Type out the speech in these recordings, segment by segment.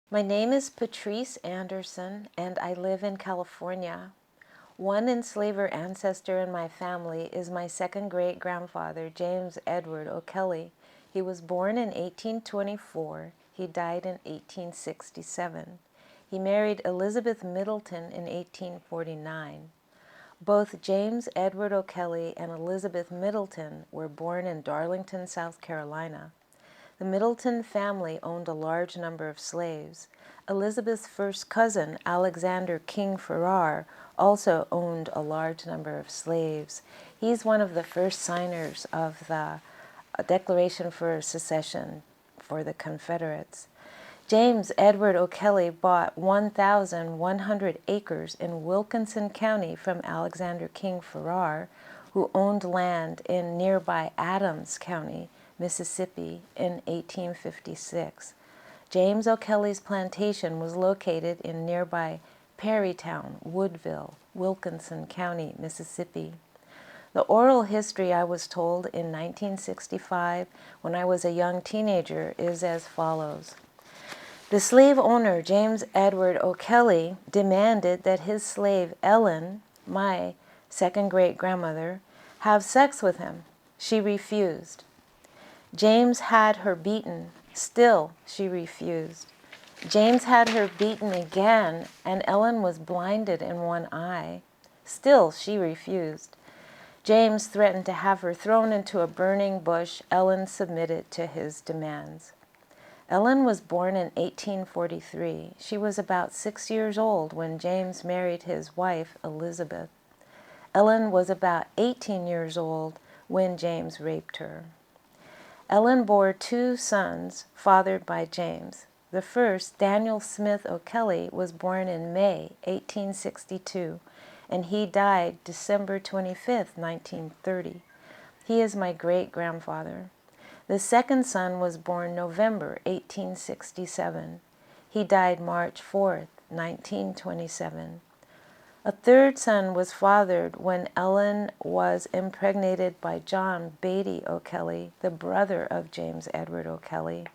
My name is Patrice Anderson, and I live in California. One enslaver ancestor in my family is my second great-grandfather, James Edward O'Kelly. He was born in 1824. He died in 1867. He married Elizabeth Middleton in 1849. Both James Edward O'Kelly and Elizabeth Middleton were born in Darlington, South Carolina. The Middleton family owned a large number of slaves. Elizabeth's first cousin, Alexander King Farrar, also owned a large number of slaves. He's one of the first signers of the Declaration for Secession for the Confederates. James Edward O'Kelly bought 1,100 acres in Wilkinson County from Alexander King Farrar, who owned land in nearby Adams County, Mississippi, in 1856. James O'Kelly's plantation was located in nearby Perrytown, Woodville, Wilkinson County, Mississippi. The oral history I was told in 1965 when I was a young teenager is as follows. The slave owner, James Edward O'Kelly, demanded that his slave Ellen, my second great-grandmother, have sex with him. She refused. James had her beaten. Still, she refused. James had her beaten again, and Ellen was blinded in one eye. Still, she refused. James threatened to have her thrown into a burning bush. Ellen submitted to his demands. Ellen was born in 1843. She was about 6 years old when James married his wife, Elizabeth. Ellen was about 18 years old when James raped her. Ellen bore 2 sons fathered by James. The first, Daniel Smith O'Kelly, was born in May 1862, and he died December 25, 1930. He is my great-grandfather. The second son was born November 1867. He died March 4, 1927. A third son was fathered when Ellen was impregnated by John Beatty O'Kelly, the brother of James Edward O'Kelly.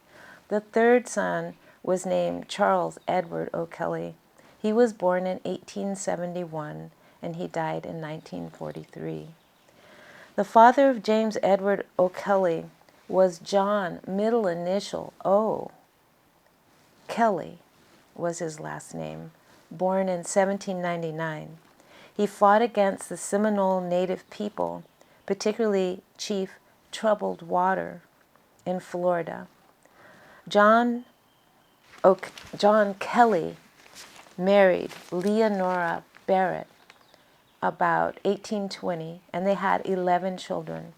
The third son was named Charles Edward O'Kelly. He was born in 1871, and he died in 1943. The father of James Edward O'Kelly was John, middle initial O. Kelly was his last name, born in 1799. He fought against the Seminole Native people, particularly Chief Troubled Water in Florida. John Kelly married Leonora Barrett about 1820, and they had 11 children.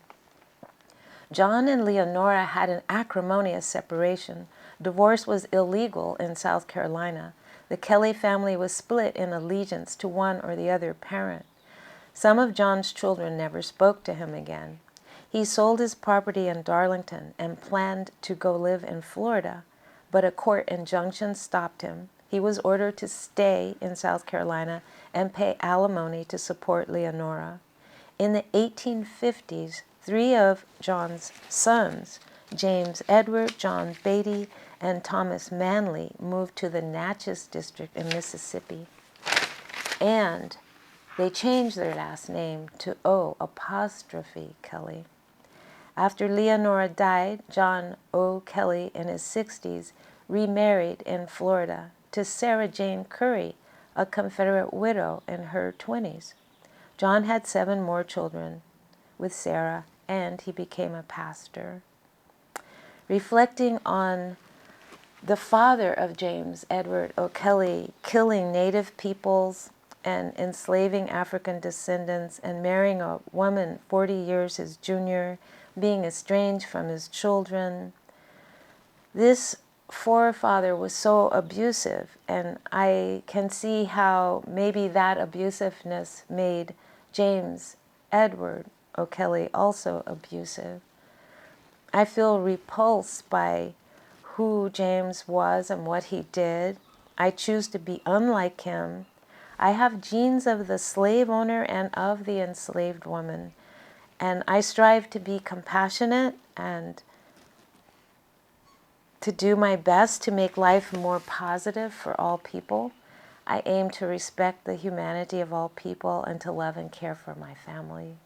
John and Leonora had an acrimonious separation. Divorce was illegal in South Carolina. The Kelly family was split in allegiance to one or the other parent. Some of John's children never spoke to him again. He sold his property in Darlington and planned to go live in Florida, but a court injunction stopped him. He was ordered to stay in South Carolina and pay alimony to support Leonora. In the 1850s, 3 of John's sons, James Edward, John Beatty, and Thomas Manley, moved to the Natchez district in Mississippi. And they changed their last name to O''Kelly. After Leonora died, John O. Kelly, in his 60s, remarried in Florida to Sarah Jane Curry, a Confederate widow in her 20s. John had 7 more children with Sarah, and he became a pastor. Reflecting on the father of James Edward O'Kelly killing Native peoples and enslaving African descendants and marrying a woman 40 years his junior, being estranged from his children, this forefather was so abusive, and I can see how maybe that abusiveness made James Edward O'Kelly also abusive. I feel repulsed by who James was and what he did. I choose to be unlike him. I have genes of the slave owner and of the enslaved woman, and I strive to be compassionate and To do my best to make life more positive for all people, I aim to respect the humanity of all people and to love and care for my family.